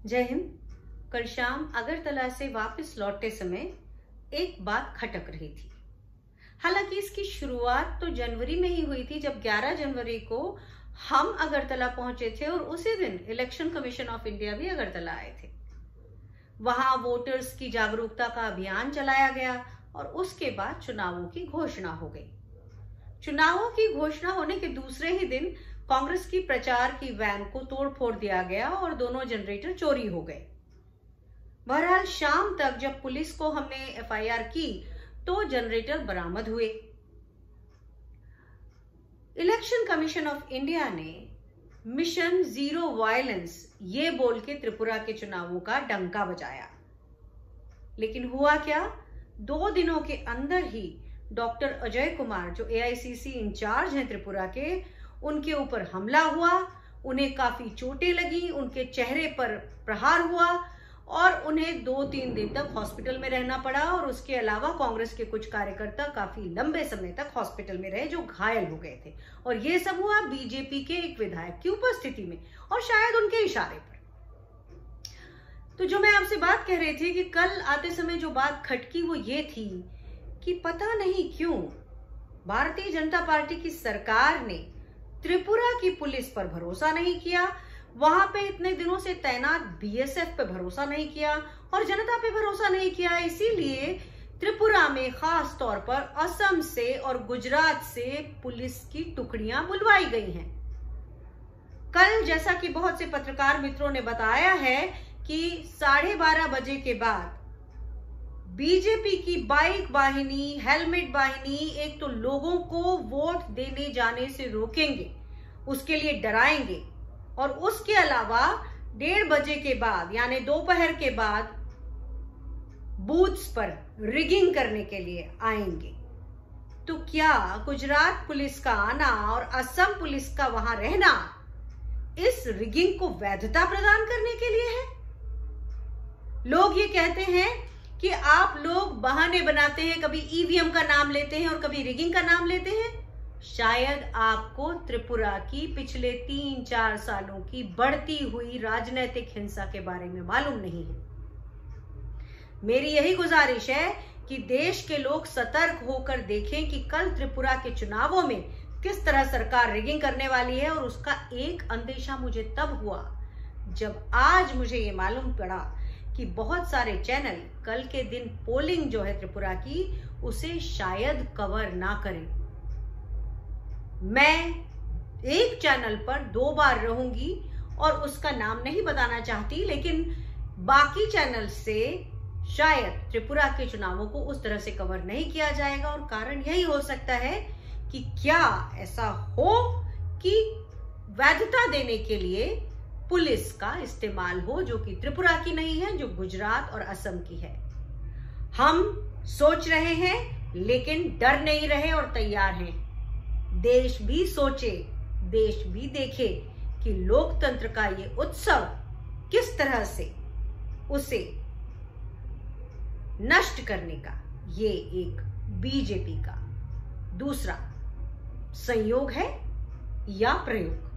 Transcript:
जय हिंद। कल शाम अगरतला से वापस लौटते समय एक बात खटक रही थी। हालांकि इसकी शुरुआत तो जनवरी में ही हुई थी, जब 11 जनवरी को हम अगरतला पहुंचे थे और उसी दिन इलेक्शन कमीशन ऑफ इंडिया भी अगरतला आए थे। वहां वोटर्स की जागरूकता का अभियान चलाया गया और उसके बाद चुनावों की घोषणा हो गई। चुनावों की घोषणा होने के दूसरे ही दिन कांग्रेस की प्रचार की वैन को तोड़फोड़ दिया गया और दोनों जनरेटर चोरी हो गए। बहरहाल शाम तक जब पुलिस को हमने एफआईआर की तो जनरेटर बरामद हुए। इलेक्शन कमीशन ऑफ इंडिया ने मिशन जीरो वायलेंस ये बोल के त्रिपुरा के चुनावों का डंका बजाया, लेकिन हुआ क्या? 2 दिनों के अंदर ही डॉक्टर अजय कुमार, जो एआईसीसी इंचार्ज हैं त्रिपुरा के, उनके ऊपर हमला हुआ। उन्हें काफी चोटें लगी, उनके चेहरे पर प्रहार हुआ और उन्हें 2-3 दिन तक हॉस्पिटल में रहना पड़ा। और उसके अलावा कांग्रेस के कुछ कार्यकर्ता काफी लंबे समय तक हॉस्पिटल में रहे, जो घायल हो गए थे। और ये सब हुआ बीजेपी के एक विधायक की उपस्थिति में और शायद उनके इशारे पर। तो जो मैं आपसे बात कह रही थी कि कल आते समय जो बात खटकी वो ये थी कि पता नहीं क्यों भारतीय जनता पार्टी की सरकार ने त्रिपुरा की पुलिस पर भरोसा नहीं किया, वहां पे इतने दिनों से तैनात बीएसएफ पे भरोसा नहीं किया और जनता पे भरोसा नहीं किया। इसीलिए त्रिपुरा में खास तौर पर असम से और गुजरात से पुलिस की टुकड़ियां बुलवाई गई हैं। कल जैसा कि बहुत से पत्रकार मित्रों ने बताया है कि 12:30 बजे के बाद बीजेपी की बाइक वाहिनी, हेलमेट वाहिनी एक तो लोगों को वोट देने जाने से रोकेंगे, उसके लिए डराएंगे, और उसके अलावा 1:30 बजे के बाद यानी दोपहर के बाद बूथ्स पर रिगिंग करने के लिए आएंगे। तो क्या गुजरात पुलिस का आना और असम पुलिस का वहां रहना इस रिगिंग को वैधता प्रदान करने के लिए है? लोग ये कहते हैं कि आप लोग बहाने बनाते हैं, कभी ईवीएम का नाम लेते हैं और कभी रिगिंग का नाम लेते हैं। शायद आपको त्रिपुरा की पिछले 3-4 सालों की बढ़ती हुई राजनीतिक हिंसा के बारे में मालूम नहीं है। मेरी यही गुजारिश है कि देश के लोग सतर्क होकर देखें कि कल त्रिपुरा के चुनावों में किस तरह सरकार रिगिंग करने वाली है। और उसका एक अंदेशा मुझे तब हुआ जब आज मुझे ये मालूम पड़ा कि बहुत सारे चैनल कल के दिन पोलिंग जो है त्रिपुरा की, उसे शायद कवर ना करें। मैं एक चैनल पर 2 बार रहूंगी और उसका नाम नहीं बताना चाहती, लेकिन बाकी चैनल से शायद त्रिपुरा के चुनावों को उस तरह से कवर नहीं किया जाएगा। और कारण यही हो सकता है कि क्या ऐसा हो कि वैधता देने के लिए पुलिस का इस्तेमाल हो, जो कि त्रिपुरा की नहीं है, जो गुजरात और असम की है। हम सोच रहे हैं लेकिन डर नहीं रहे और तैयार हैं। देश भी सोचे, देश भी देखे कि लोकतंत्र का ये उत्सव किस तरह से उसे नष्ट करने का ये एक बीजेपी का दूसरा संयोग है या प्रयोग।